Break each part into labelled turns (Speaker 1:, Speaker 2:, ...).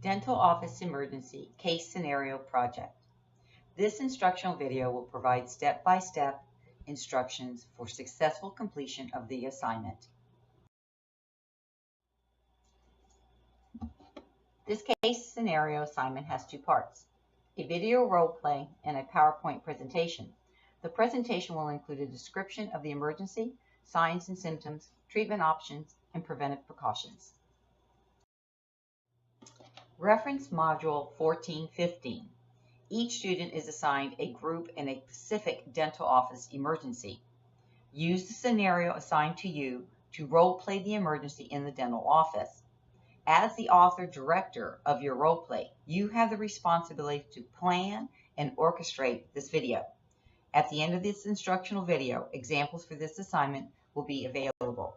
Speaker 1: Dental Office Emergency Case Scenario Project. This instructional video will provide step-by-step instructions for successful completion of the assignment. This case scenario assignment has two parts: a video role play and a PowerPoint presentation. The presentation will include a description of the emergency, signs and symptoms, treatment options, and preventive precautions. Reference Module 1415. Each student is assigned a group in a specific dental office emergency. Use the scenario assigned to you to role play the emergency in the dental office. As the author-director of your role play, you have the responsibility to plan and orchestrate this video. At the end of this instructional video, examples for this assignment will be available.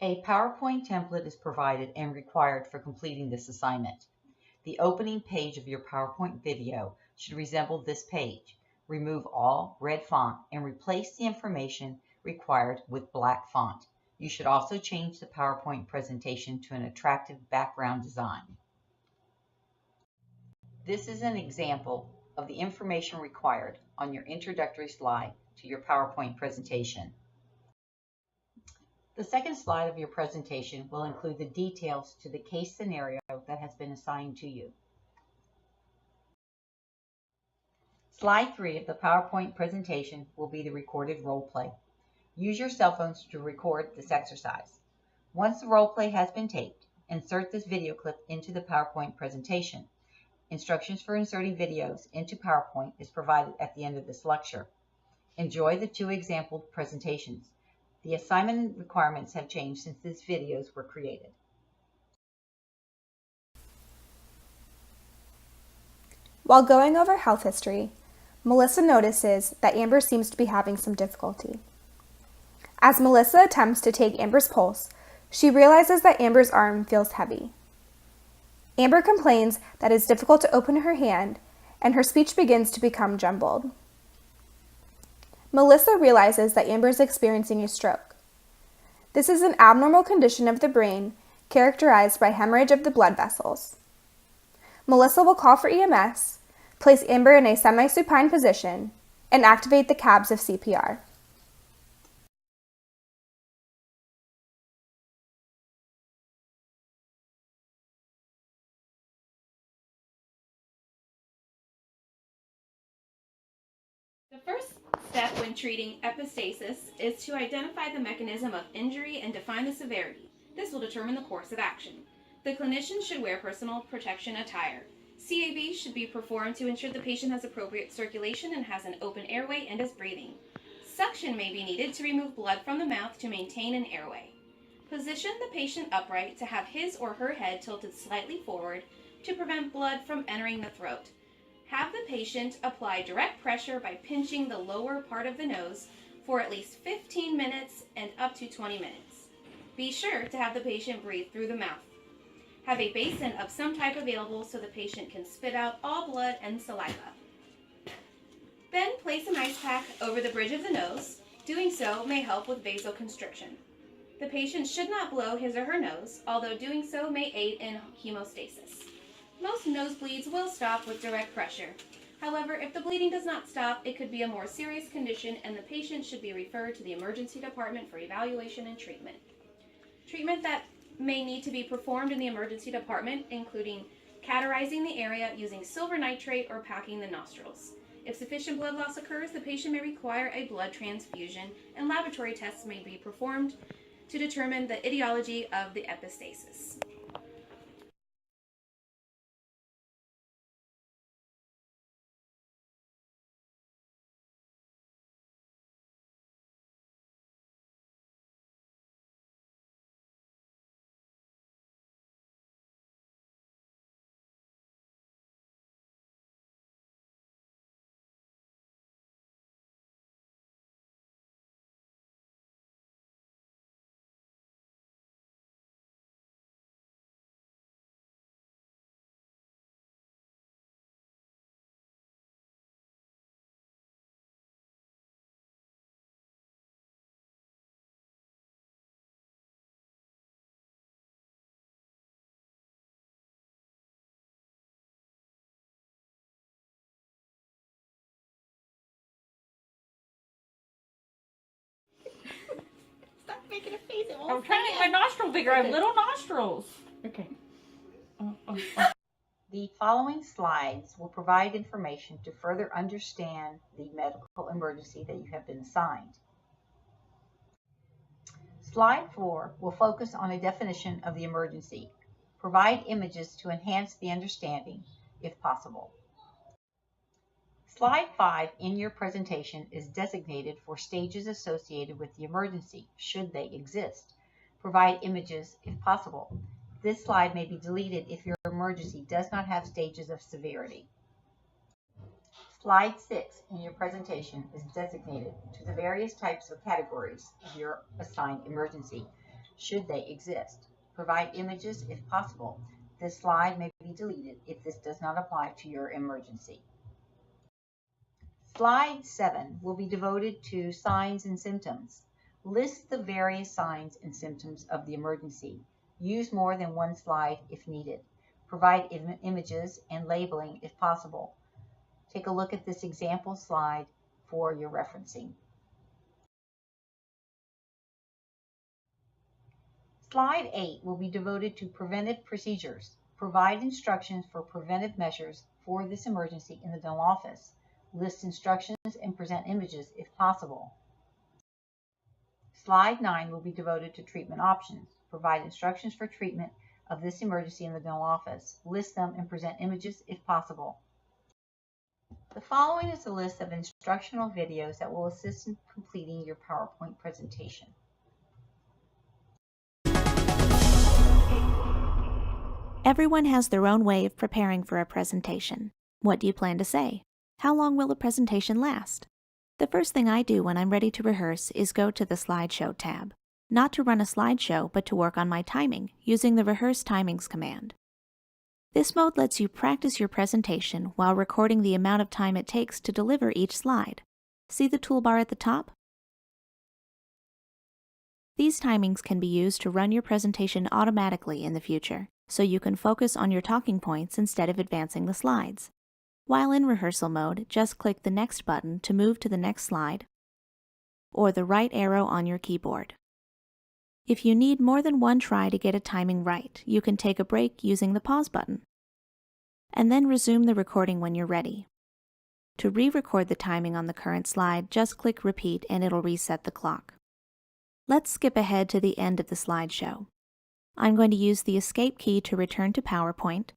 Speaker 1: A PowerPoint template is provided and required for completing this assignment. The opening page of your PowerPoint video should resemble this page. Remove all red font and replace the information required with black font. You should also change the PowerPoint presentation to an attractive background design. This is an example of the information required on your introductory slide to your PowerPoint presentation. The second slide of your presentation will include the details to the case scenario that has been assigned to you. Slide 3 of the PowerPoint presentation will be the recorded role play. Use your cell phones to record this exercise. Once the role play has been taped, insert this video clip into the PowerPoint presentation. Instructions for inserting videos into PowerPoint is provided at the end of this lecture. Enjoy the two example presentations. The assignment requirements have changed since these videos were created.
Speaker 2: While going over health history, Melissa notices that Amber seems to be having some difficulty. As Melissa attempts to take Amber's pulse, she realizes that Amber's arm feels heavy. Amber complains that it's difficult to open her hand, and her speech begins to become jumbled. Melissa realizes that Amber is experiencing a stroke. This is an abnormal condition of the brain characterized by hemorrhage of the blood vessels. Melissa will call for EMS, place Amber in a semi-supine position, and activate the cabs of CPR.
Speaker 3: The first step when treating epistasis is to identify the mechanism of injury and define the severity. This will determine the course of action. The clinician should wear personal protection attire. CAB should be performed to ensure the patient has appropriate circulation and has an open airway and is breathing. Suction may be needed to remove blood from the mouth to maintain an airway. Position the patient upright to have his or her head tilted slightly forward to prevent blood from entering the throat. Have the patient apply direct pressure by pinching the lower part of the nose for at least 15 minutes and up to 20 minutes. Be sure to have the patient breathe through the mouth. Have a basin of some type available so the patient can spit out all blood and saliva. Then place an ice pack over the bridge of the nose. Doing so may help with vasoconstriction. The patient should not blow his or her nose, although doing so may aid in hemostasis. Most nosebleeds will stop with direct pressure. However, if the bleeding does not stop, it could be a more serious condition and the patient should be referred to the emergency department for evaluation and treatment. Treatment that may need to be performed in the emergency department, including cauterizing the area using silver nitrate or packing the nostrils. If sufficient blood loss occurs, the patient may require a blood transfusion, and laboratory tests may be performed to determine the etiology of the epistasis. making a face. It won't
Speaker 4: I'm trying to
Speaker 3: stay
Speaker 4: make my
Speaker 3: in.
Speaker 4: nostril bigger. I have little nostrils. Okay.
Speaker 1: The following slides will provide information to further understand the medical emergency that you have been assigned. Slide 4 will focus on a definition of the emergency. Provide images to enhance the understanding, if possible. Slide 5 in your presentation is designated for stages associated with the emergency, should they exist. Provide images, if possible. This slide may be deleted if your emergency does not have stages of severity. Slide 6 in your presentation is designated to the various types of categories of your assigned emergency, should they exist. Provide images if possible. This slide may be deleted if this does not apply to your emergency. Slide 7 will be devoted to signs and symptoms. List the various signs and symptoms of the emergency. Use more than one slide if needed. Provide images and labeling if possible. Take a look at this example slide for your referencing. Slide 8 will be devoted to preventive procedures. Provide instructions for preventive measures for this emergency in the dental office. List instructions and present images if possible. Slide 9 will be devoted to treatment options. Provide instructions for treatment of this emergency in the dental office. List them and present images if possible. The following is a list of instructional videos that will assist in completing your PowerPoint presentation.
Speaker 5: Everyone has their own way of preparing for a presentation. What do you plan to say? How long will the presentation last? The first thing I do when I'm ready to rehearse is go to the Slideshow tab. Not to run a slideshow, but to work on my timing, using the Rehearse Timings command. This mode lets you practice your presentation while recording the amount of time it takes to deliver each slide. See the toolbar at the top? These timings can be used to run your presentation automatically in the future, so you can focus on your talking points instead of advancing the slides. While in rehearsal mode, just click the Next button to move to the next slide, or the right arrow on your keyboard. If you need more than one try to get a timing right, you can take a break using the Pause button, and then resume the recording when you're ready. To re-record the timing on the current slide, just click Repeat and it'll reset the clock. Let's skip ahead to the end of the slideshow. I'm going to use the Escape key to return to PowerPoint,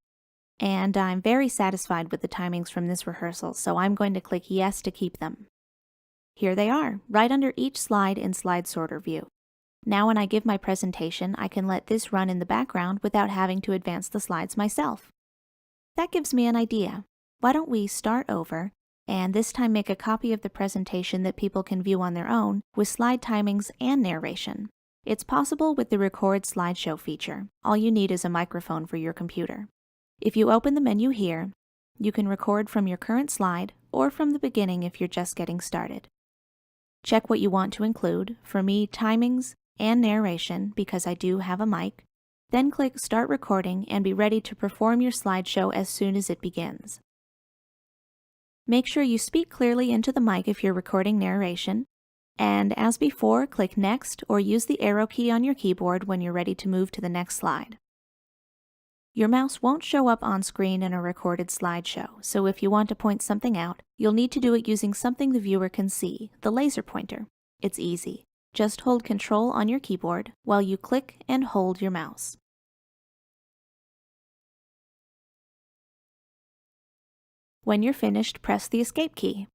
Speaker 5: and I'm very satisfied with the timings from this rehearsal, so I'm going to click Yes to keep them. Here they are, right under each slide in Slide Sorter view. Now when I give my presentation, I can let this run in the background without having to advance the slides myself. That gives me an idea. Why don't we start over, and this time make a copy of the presentation that people can view on their own with slide timings and narration. It's possible with the Record Slideshow feature. All you need is a microphone for your computer. If you open the menu here, you can record from your current slide or from the beginning if you're just getting started. Check what you want to include. For me, timings and narration, because I do have a mic. Then click Start Recording and be ready to perform your slideshow as soon as it begins. Make sure you speak clearly into the mic if you're recording narration, and as before, click Next or use the arrow key on your keyboard when you're ready to move to the next slide. Your mouse won't show up on screen in a recorded slideshow, so if you want to point something out, you'll need to do it using something the viewer can see, the laser pointer. It's easy. Just hold Control on your keyboard while you click and hold your mouse. When you're finished, press the Escape key.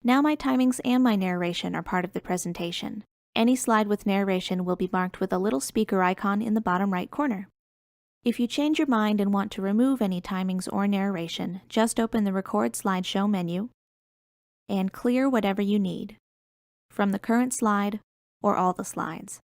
Speaker 5: Now my timings and my narration are part of the presentation. Any slide with narration will be marked with a little speaker icon in the bottom right corner. If you change your mind and want to remove any timings or narration, just open the Record Slideshow menu and clear whatever you need, from the current slide or all the slides.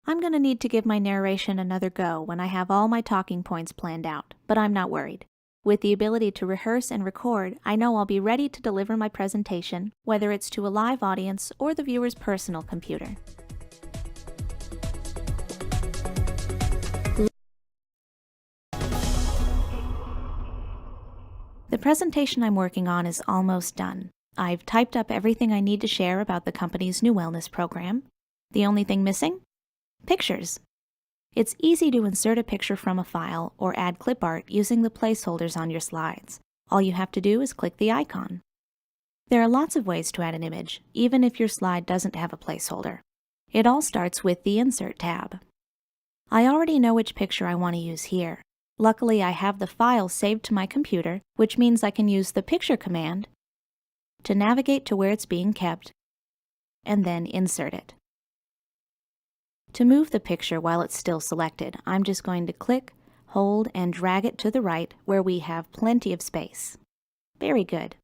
Speaker 5: I'm going to need to give my narration another go when I have all my talking points planned out, but I'm not worried. With the ability to rehearse and record, I know I'll be ready to deliver my presentation, whether it's to a live audience or the viewer's personal computer. The presentation I'm working on is almost done. I've typed up everything I need to share about the company's new wellness program. The only thing missing? Pictures. It's easy to insert a picture from a file or add clip art using the placeholders on your slides. All you have to do is click the icon. There are lots of ways to add an image, even if your slide doesn't have a placeholder. It all starts with the Insert tab. I already know which picture I want to use here. Luckily, I have the file saved to my computer, which means I can use the Picture command to navigate to where it's being kept, and then insert it. To move the picture while it's still selected, I'm just going to click, hold, and drag it to the right where we have plenty of space. Very good.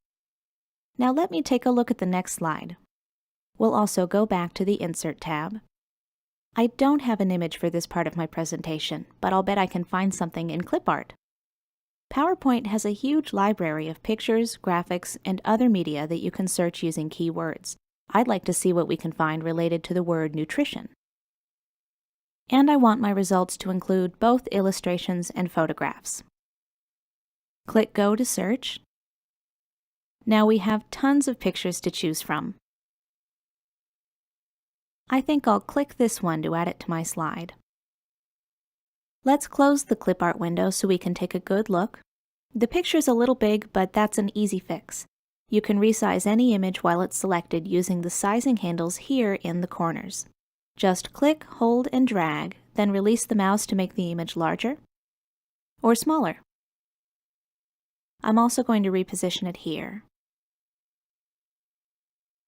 Speaker 5: Now let me take a look at the next slide. We'll also go back to the Insert tab. I don't have an image for this part of my presentation, but I'll bet I can find something in clip art. PowerPoint has a huge library of pictures, graphics, and other media that you can search using keywords. I'd like to see what we can find related to the word nutrition. And I want my results to include both illustrations and photographs. Click Go to search. Now we have tons of pictures to choose from. I think I'll click this one to add it to my slide. Let's close the clip art window so we can take a good look. The picture's a little big, but that's an easy fix. You can resize any image while it's selected using the sizing handles here in the corners. Just click, hold, and drag, then release the mouse to make the image larger or smaller. I'm also going to reposition it here.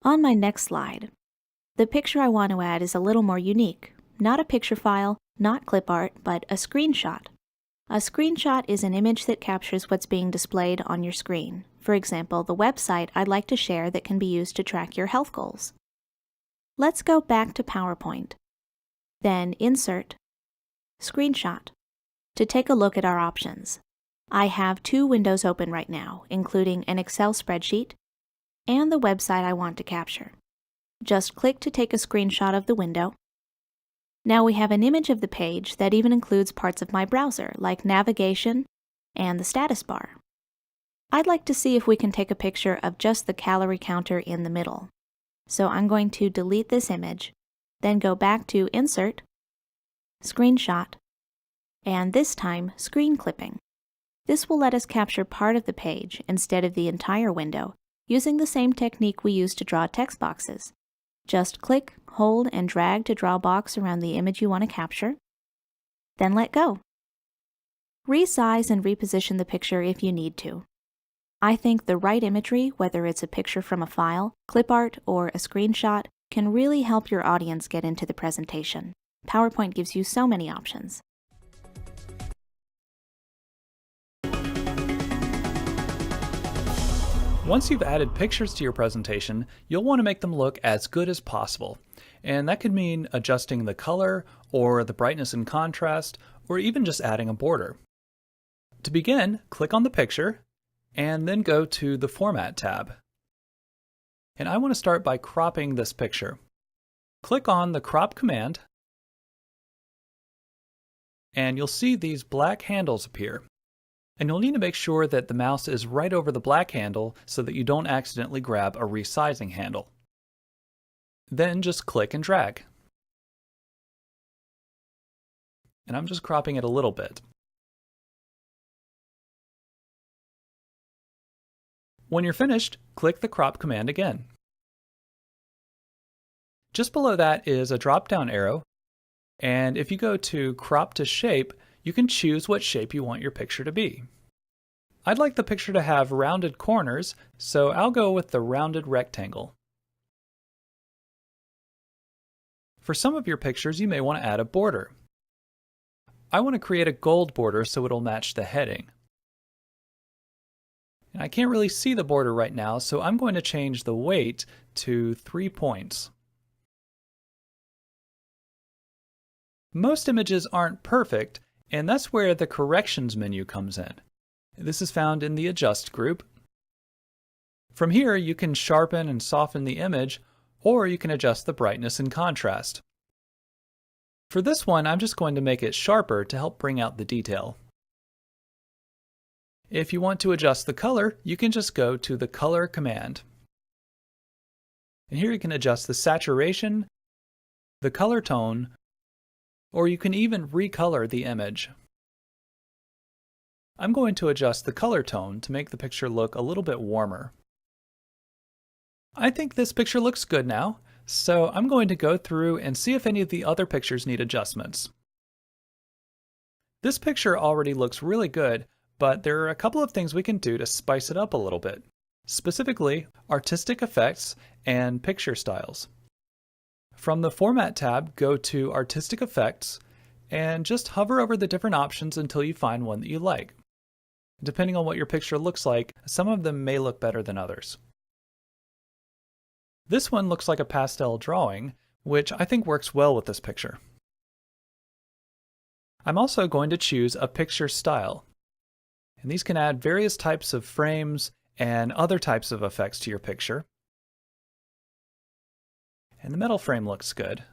Speaker 5: On my next slide, the picture I want to add is a little more unique. Not a picture file, not clip art, but a screenshot. A screenshot is an image that captures what's being displayed on your screen. For example, the website I'd like to share that can be used to track your health goals. Let's go back to PowerPoint. Then Insert, Screenshot, to take a look at our options. I have two windows open right now, including an Excel spreadsheet and the website I want to capture. Just click to take a screenshot of the window. Now we have an image of the page that even includes parts of my browser, like navigation and the status bar. I'd like to see if we can take a picture of just the calorie counter in the middle. So I'm going to delete this image, then go back to Insert, Screenshot, and this time Screen Clipping. This will let us capture part of the page instead of the entire window, using the same technique we use to draw text boxes. Just click, hold, and drag to draw a box around the image you want to capture. Then let go. Resize and reposition the picture if you need to. I think the right imagery, whether it's a picture from a file, clip art, or a screenshot, can really help your audience get into the presentation. PowerPoint gives you so many options.
Speaker 6: Once you've added pictures to your presentation, you'll want to make them look as good as possible. And that could mean adjusting the color, or the brightness and contrast, or even just adding a border. To begin, click on the picture, and then go to the Format tab. And I want to start by cropping this picture. Click on the Crop command, and you'll see these black handles appear. And you'll need to make sure that the mouse is right over the black handle so that you don't accidentally grab a resizing handle. Then just click and drag. And I'm just cropping it a little bit. When you're finished, click the Crop command again. Just below that is a drop-down arrow, and if you go to Crop to Shape, you can choose what shape you want your picture to be. I'd like the picture to have rounded corners, so I'll go with the rounded rectangle. For some of your pictures, you may want to add a border. I want to create a gold border so it'll match the heading. And I can't really see the border right now, so I'm going to change the weight to 3 points. Most images aren't perfect, and that's where the Corrections menu comes in. This is found in the Adjust group. From here, you can sharpen and soften the image, or you can adjust the brightness and contrast. For this one, I'm just going to make it sharper to help bring out the detail. If you want to adjust the color, you can just go to the Color command. And here you can adjust the saturation, the color tone, or you can even recolor the image. I'm going to adjust the color tone to make the picture look a little bit warmer. I think this picture looks good now, so I'm going to go through and see if any of the other pictures need adjustments. This picture already looks really good, but there are a couple of things we can do to spice it up a little bit, specifically artistic effects and picture styles. From the Format tab, go to Artistic Effects and just hover over the different options until you find one that you like. Depending on what your picture looks like, some of them may look better than others. This one looks like a pastel drawing, which I think works well with this picture. I'm also going to choose a picture style. And these can add various types of frames and other types of effects to your picture. And the metal frame looks good.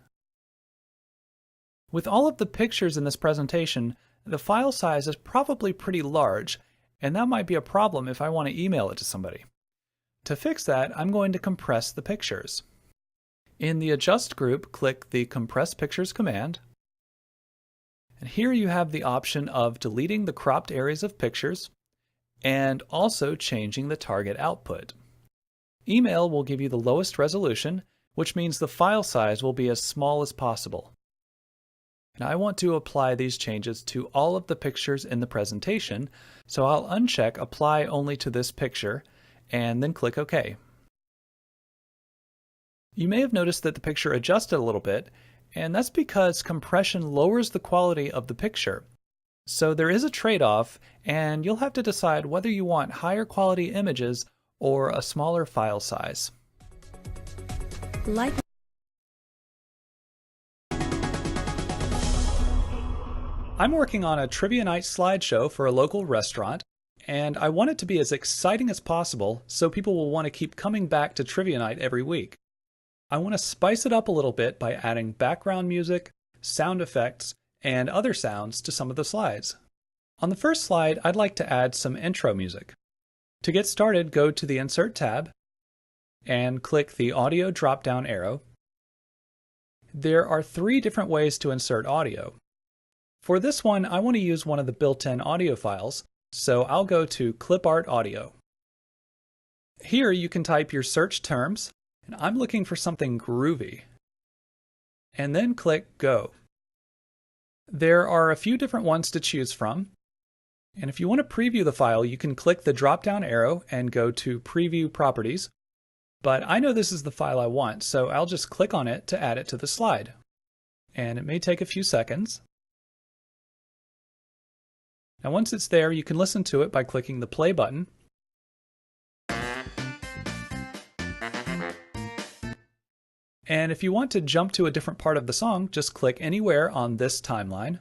Speaker 6: With all of the pictures in this presentation, the file size is probably pretty large, and that might be a problem if I want to email it to somebody. To fix that, I'm going to compress the pictures. In the Adjust group, click the Compress Pictures command. And here you have the option of deleting the cropped areas of pictures and also changing the target output. Email will give you the lowest resolution, which means the file size will be as small as possible. And I want to apply these changes to all of the pictures in the presentation, so I'll uncheck Apply Only to this picture and then click OK. You may have noticed that the picture adjusted a little bit, and that's because compression lowers the quality of the picture. So there is a trade-off, and you'll have to decide whether you want higher quality images or a smaller file size. I'm working on a trivia night slideshow for a local restaurant, and I want it to be as exciting as possible so people will want to keep coming back to trivia night every week. I want to spice it up a little bit by adding background music, sound effects, and other sounds to some of the slides. On the first slide, I'd like to add some intro music. To get started, go to the Insert tab and click the Audio drop-down arrow. There are 3 different ways to insert audio. For this one, I want to use one of the built-in audio files, so I'll go to Clip Art Audio. Here you can type your search terms, and I'm looking for something groovy. And then click Go. There are a few different ones to choose from, and if you want to preview the file, you can click the drop-down arrow and go to Preview Properties, but I know this is the file I want, so I'll just click on it to add it to the slide. And it may take a few seconds. Now once it's there, you can listen to it by clicking the play button. And if you want to jump to a different part of the song, just click anywhere on this timeline.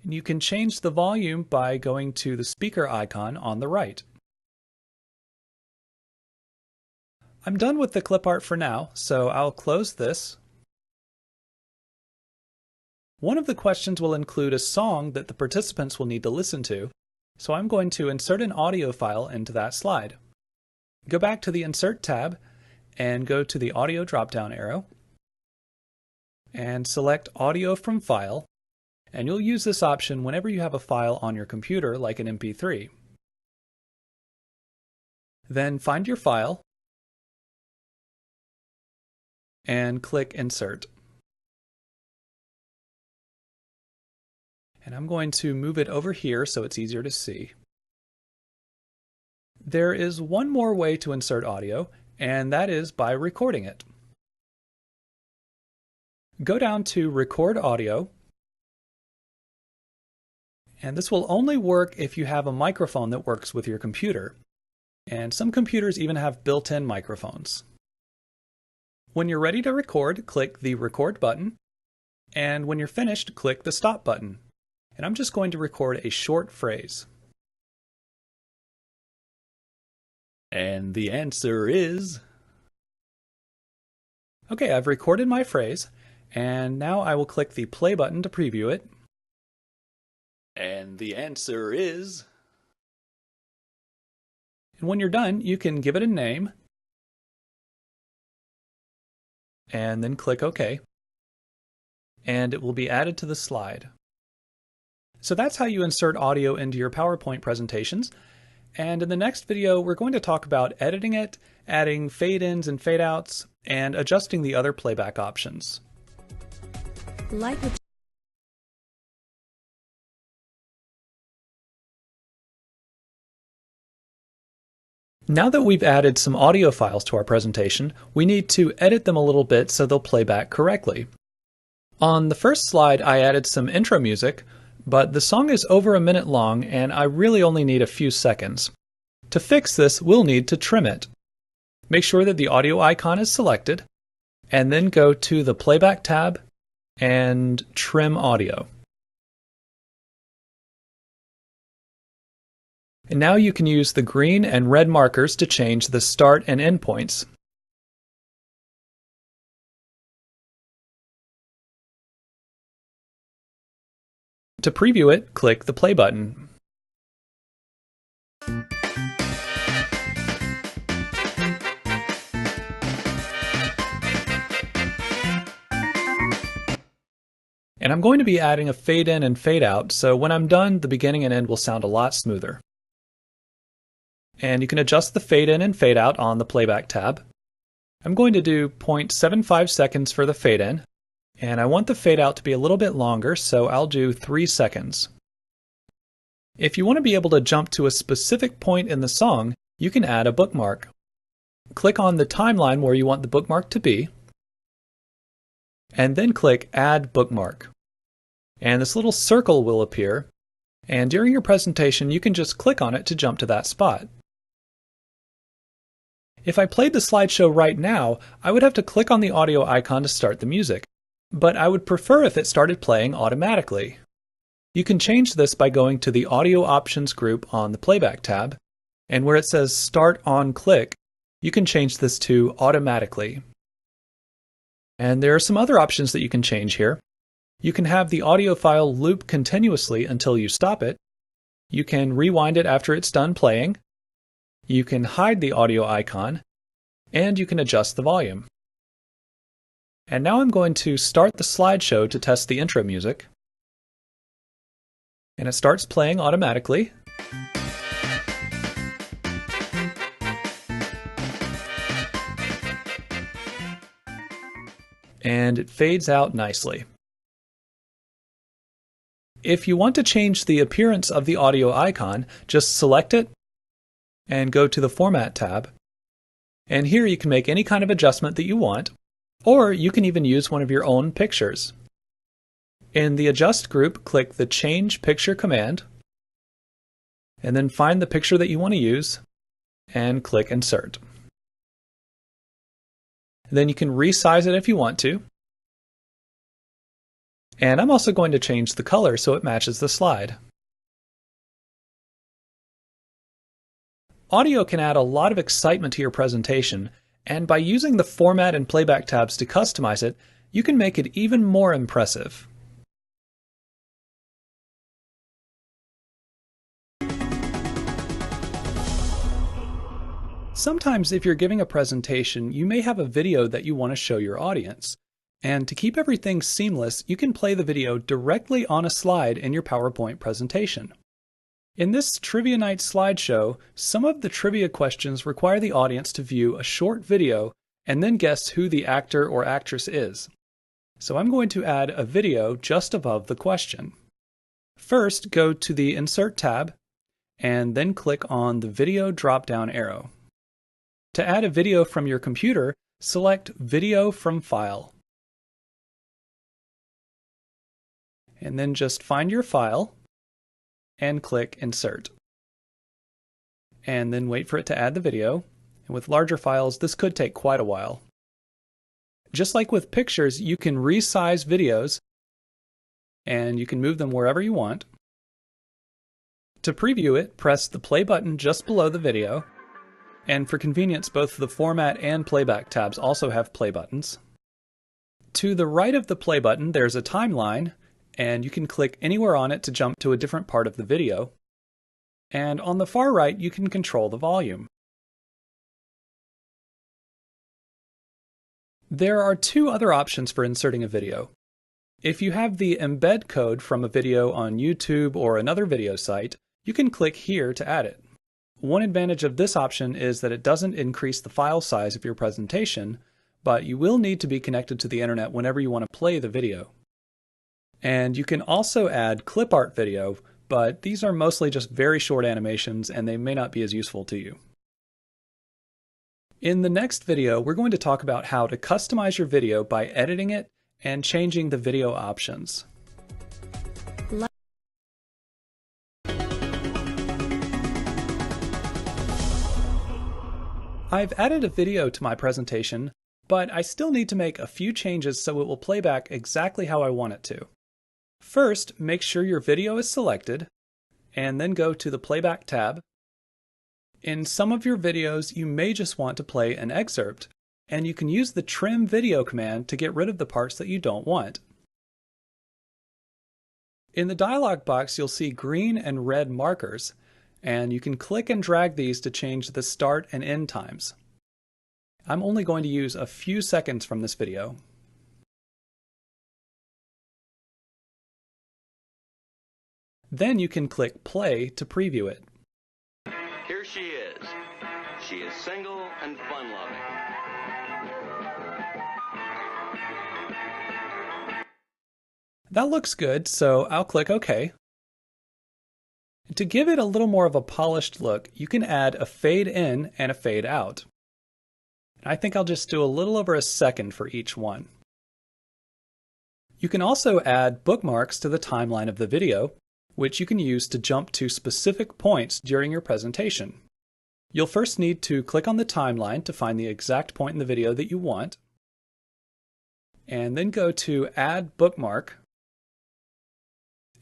Speaker 6: And you can change the volume by going to the speaker icon on the right. I'm done with the clip art for now, so I'll close this. One of the questions will include a song that the participants will need to listen to, so I'm going to insert an audio file into that slide. Go back to the Insert tab and go to the Audio drop-down arrow and select Audio from File, and you'll use this option whenever you have a file on your computer like an MP3. Then find your file and click Insert. And I'm going to move it over here so it's easier to see. There is one more way to insert audio, and that is by recording it. Go down to Record Audio, and this will only work if you have a microphone that works with your computer. And some computers even have built-in microphones. When you're ready to record, click the Record button, and when you're finished, click the Stop button. And I'm just going to record a short phrase. And the answer is... Okay, I've recorded my phrase, and now I will click the play button to preview it. And the answer is... And when you're done, you can give it a name, and then click OK. and it will be added to the slide. So that's how you insert audio into your PowerPoint presentations. And in the next video, we're going to talk about editing it, adding fade-ins and fade-outs, and adjusting the other playback options. Now that we've added some audio files to our presentation, we need to edit them a little bit so they'll play back correctly. On the first slide, I added some intro music, but the song is over a minute long and I really only need a few seconds. To fix this, we'll need to trim it. Make sure that the audio icon is selected, and then go to the Playback tab and Trim Audio. And now you can use the green and red markers to change the start and end points. To preview it, click the play button. And I'm going to be adding a fade in and fade out, so when I'm done, the beginning and end will sound a lot smoother. And you can adjust the fade in and fade out on the Playback tab. I'm going to do 0.75 seconds for the fade in, and I want the fade out to be a little bit longer, so I'll do 3 seconds. If you want to be able to jump to a specific point in the song, you can add a bookmark. Click on the timeline where you want the bookmark to be, and then click Add Bookmark. And this little circle will appear, and during your presentation you can just click on it to jump to that spot. If I played the slideshow right now, I would have to click on the audio icon to start the music, but I would prefer if it started playing automatically. You can change this by going to the Audio Options group on the Playback tab, and where it says Start on Click, you can change this to Automatically. And there are some other options that you can change here. You can have the audio file loop continuously until you stop it. You can rewind it after it's done playing. You can hide the audio icon, and you can adjust the volume. And now I'm going to start the slideshow to test the intro music. And it starts playing automatically. And it fades out nicely. If you want to change the appearance of the audio icon, just select it and go to the Format tab. And here you can make any kind of adjustment that you want, or you can even use one of your own pictures. In the Adjust group, click the Change Picture command, and then find the picture that you want to use, and click Insert. Then you can resize it if you want to. And I'm also going to change the color so it matches the slide. Audio can add a lot of excitement to your presentation, and by using the Format and Playback tabs to customize it, you can make it even more impressive. Sometimes if you're giving a presentation, you may have a video that you want to show your audience. And to keep everything seamless, you can play the video directly on a slide in your PowerPoint presentation. In this Trivia Night slideshow, some of the trivia questions require the audience to view a short video and then guess who the actor or actress is. So I'm going to add a video just above the question. First, go to the Insert tab, and then click on the Video drop-down arrow. To add a video from your computer, select Video from File. And then just find your file and click Insert. And then wait for it to add the video. And with larger files, this could take quite a while. Just like with pictures, you can resize videos and you can move them wherever you want. To preview it, press the play button just below the video. And for convenience, both the Format and Playback tabs also have play buttons. To the right of the play button, there's a timeline, and you can click anywhere on it to jump to a different part of the video. And on the far right, you can control the volume. There are two other options for inserting a video. If you have the embed code from a video on YouTube or another video site, you can click here to add it. One advantage of this option is that it doesn't increase the file size of your presentation, but you will need to be connected to the internet whenever you want to play the video. And you can also add clip art video, but these are mostly just very short animations and they may not be as useful to you. In the next video, we're going to talk about how to customize your video by editing it and changing the video options. I've added a video to my presentation, but I still need to make a few changes so it will play back exactly how I want it to. First, make sure your video is selected, and then go to the Playback tab. In some of your videos, you may just want to play an excerpt, and you can use the Trim Video command to get rid of the parts that you don't want. In the dialog box, you'll see green and red markers, and you can click and drag these to change the start and end times. I'm only going to use a few seconds from this video. Then you can click play to preview it.
Speaker 7: Here she is. She is single and fun-loving.
Speaker 6: That looks good, so I'll click OK. To give it a little more of a polished look, you can add a fade in and a fade out. I think I'll just do a little over a second for each one. You can also add bookmarks to the timeline of the video, which you can use to jump to specific points during your presentation. You'll first need to click on the timeline to find the exact point in the video that you want, and then go to Add Bookmark,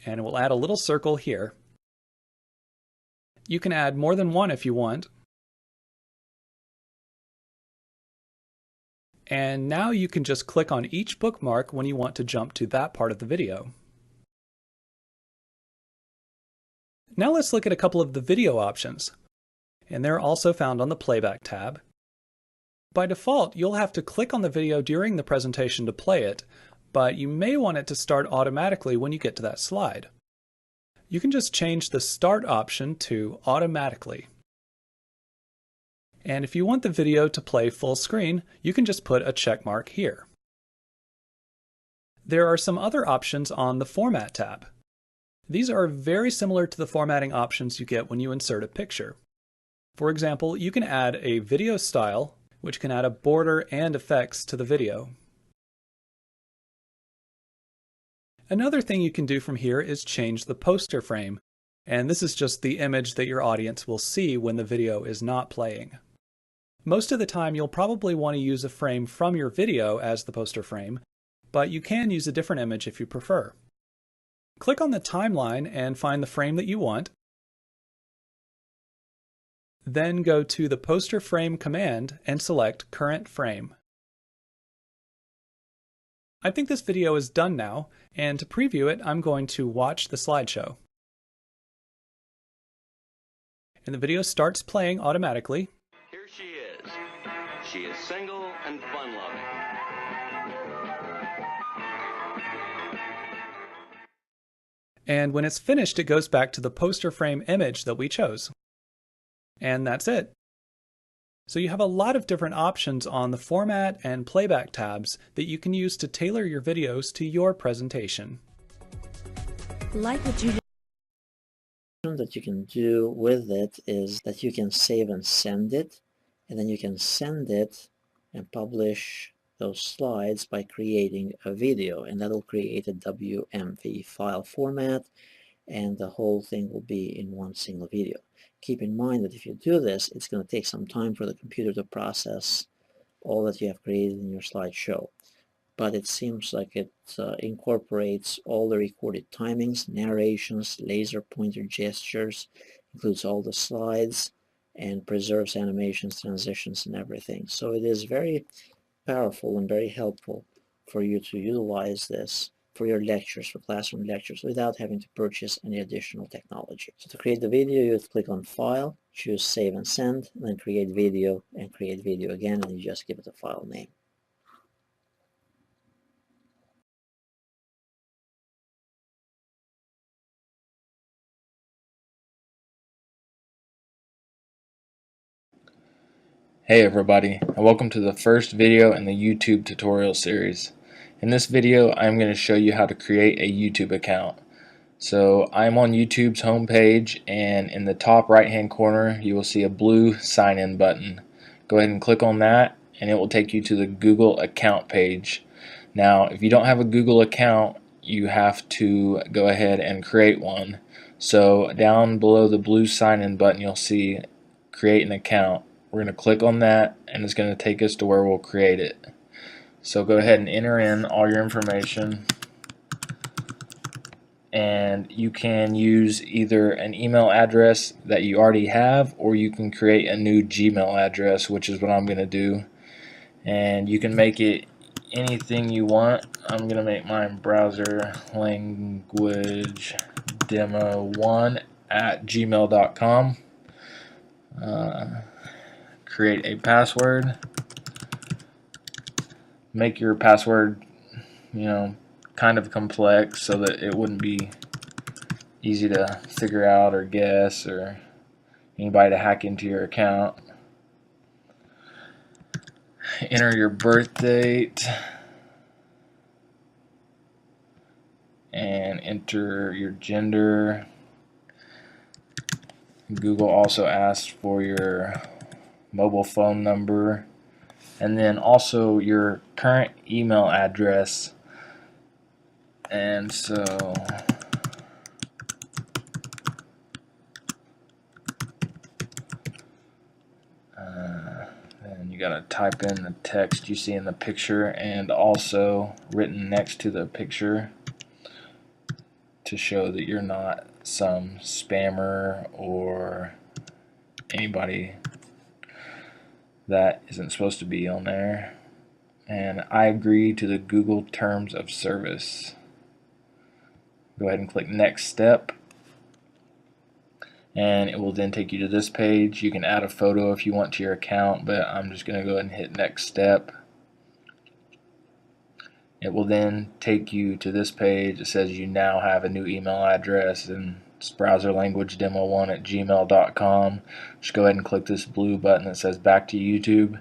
Speaker 6: and it will add a little circle here. You can add more than one if you want. And now you can just click on each bookmark when you want to jump to that part of the video. Now let's look at a couple of the video options. And they're also found on the Playback tab. By default, you'll have to click on the video during the presentation to play it, but you may want it to start automatically when you get to that slide. You can just change the Start option to Automatically. And if you want the video to play full screen, you can just put a check mark here. There are some other options on the Format tab. These are very similar to the formatting options you get when you insert a picture. For example, you can add a video style, which can add a border and effects to the video. Another thing you can do from here is change the poster frame, and this is just the image that your audience will see when the video is not playing. Most of the time you'll probably want to use a frame from your video as the poster frame, but you can use a different image if you prefer. Click on the timeline and find the frame that you want. Then go to the Poster Frame command and select Current Frame. I think this video is done now, and to preview it, I'm going to watch the slideshow. And the video starts playing automatically.
Speaker 7: Here she is. She is single and fun-loving.
Speaker 6: And when it's finished, it goes back to the poster frame image that we chose. And that's it. So you have a lot of different options on the Format and Playback tabs that you can use to tailor your videos to your presentation.
Speaker 5: Like what you
Speaker 8: that you can do with it is that you can save and send it, and then you can send it and publish those slides by creating a video, and that'll create a WMV file format, and the whole thing will be in one single video. Keep in mind that if you do this, it's going to take some time for the computer to process all that you have created in your slideshow. But it seems like it incorporates all the recorded timings, narrations, laser pointer gestures, includes all the slides, and preserves animations, transitions, and everything. So it is very powerful and very helpful for you to utilize this for your lectures, for classroom lectures, without having to purchase any additional technology. So to create the video, you would click on File, choose Save and Send, and then Create Video, and Create Video again, and you just give it a file name.
Speaker 9: Hey everybody, and welcome to the first video in the YouTube tutorial series. In this video, I'm going to show you how to create a YouTube account. So I'm on YouTube's homepage, and in the top right hand corner you will see a blue sign in button. Go ahead and click on that and it will take you to the Google account page. Now if you don't have a Google account, you have to go ahead and create one. So down below the blue sign in button you'll see create an account. We're going to click on that and it's going to take us to where we'll create it. So go ahead and enter in all your information, and you can use either an email address that you already have, or you can create a new Gmail address, which is what I'm going to do. And you can make it anything you want. I'm going to make mine browser language demo1 at gmail.com. Create a password. Make your password, kind of complex so that it wouldn't be easy to figure out or guess or anybody to hack into your account. Enter your birth date and enter your gender. Google also asks for your mobile phone number, and then also your current email address. And so then you gotta type in the text you see in the picture and also written next to the picture to show that you're not some spammer or anybody that isn't supposed to be on there. And I agree to the Google Terms of Service. Go ahead and click Next Step, and it will then take you to this page. You can add a photo if you want to your account, but I'm just going to go ahead and hit Next Step. It will then take you to this page. It says you now have a new email address, and it's browserlanguagedemo1 at gmail.com. Just go ahead and click this blue button that says Back to YouTube,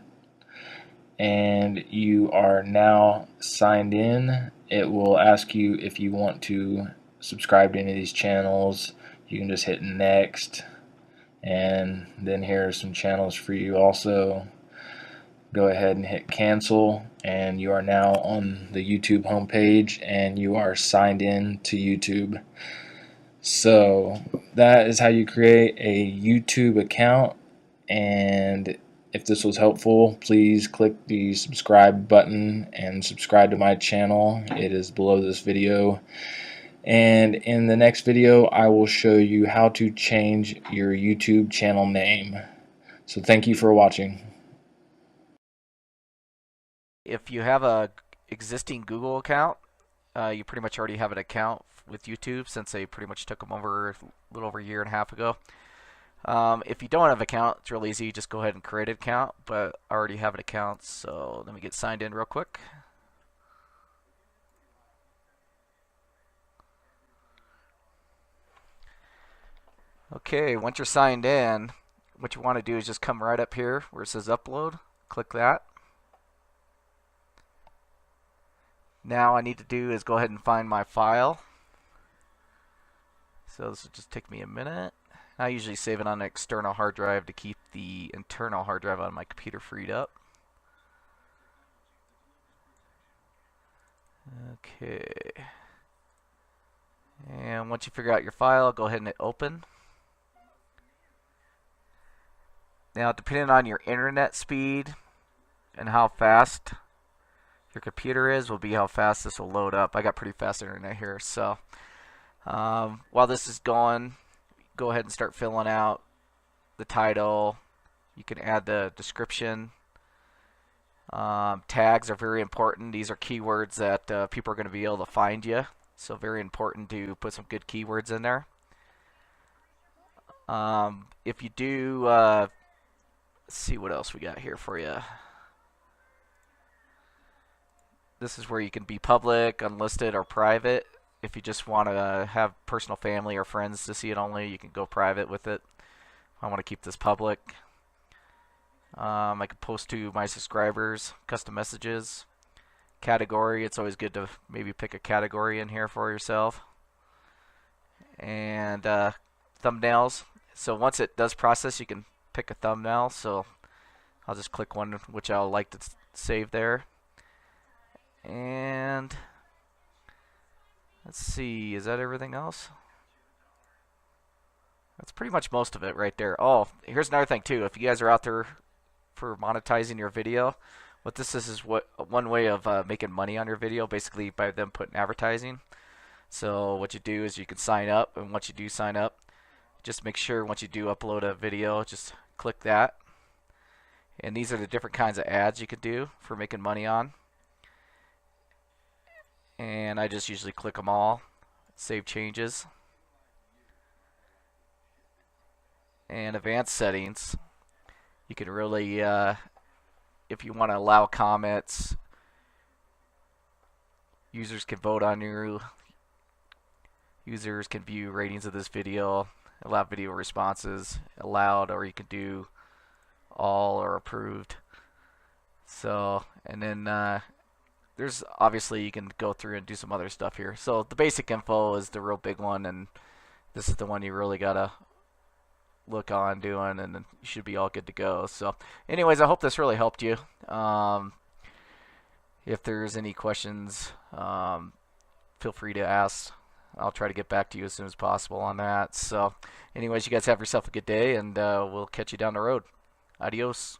Speaker 9: and you are now signed in. It will ask you if you want to subscribe to any of these channels. You can just hit Next, and then here are some channels for you also. Go ahead and hit Cancel, and you are now on the YouTube homepage and you are signed in to YouTube. So that is how you create a YouTube account, and if this was helpful, please click the subscribe button and subscribe to my channel. It is below this video. And in the next video, I will show you how to change your YouTube channel name. So thank you for watching.
Speaker 10: If you have a existing Google account, you pretty much already have an account with YouTube, since they pretty much took them over a little over a year and a half ago. If you don't have an account, it's real easy. Just go ahead and create an account, but I already have an account, so let me get signed in real quick. Okay, once you're signed in, what you want to do is just come right up here where it says upload. Click that. Now I need to do is go ahead and find my file. So this will just take me a minute. I usually save it on an external hard drive to keep the internal hard drive on my computer freed up. Okay. And once you figure out your file, go ahead and hit open. Now, depending on your internet speed and how fast your computer is, will be how fast this will load up. I got pretty fast internet here, so while this is going, go ahead and start filling out the title. You can add the description. Tags are very important. These are keywords that people are going to be able to find you, so very important to put some good keywords in there. If you do, let's see what else we got here for you. This is where you can be public, unlisted, or private. If you just want to have personal family or friends to see it only, you can go private with it. I want to keep this public. I can post to my subscribers, custom messages, category. It's always good to maybe pick a category in here for yourself. And thumbnails. So once it does process, you can pick a thumbnail. So I'll just click one which I'll like to save there. And let's see, is that everything else? That's pretty much most of it right there. Oh, here's another thing too. If you guys are out there for monetizing your video, what this is one way of making money on your video, basically by them putting advertising. So what you do is you can sign up, and once you do sign up, just make sure once you do upload a video, just click that. And these are the different kinds of ads you could do for making money on. And I just usually click them all, save changes. And advanced settings, you can really, if you want to allow comments, users can vote on you, users can view ratings of this video, allow video responses, allowed, or you can do all or approved. So, and then there's obviously you can go through and do some other stuff here. So the basic info is the real big one, and this is the one you really gotta look on doing, and then you should be all good to go. So anyways, I hope this really helped you. If there's any questions, feel free to ask. I'll try to get back to you as soon as possible on that. So anyways, you guys have yourself a good day, and we'll catch you down the road. Adios.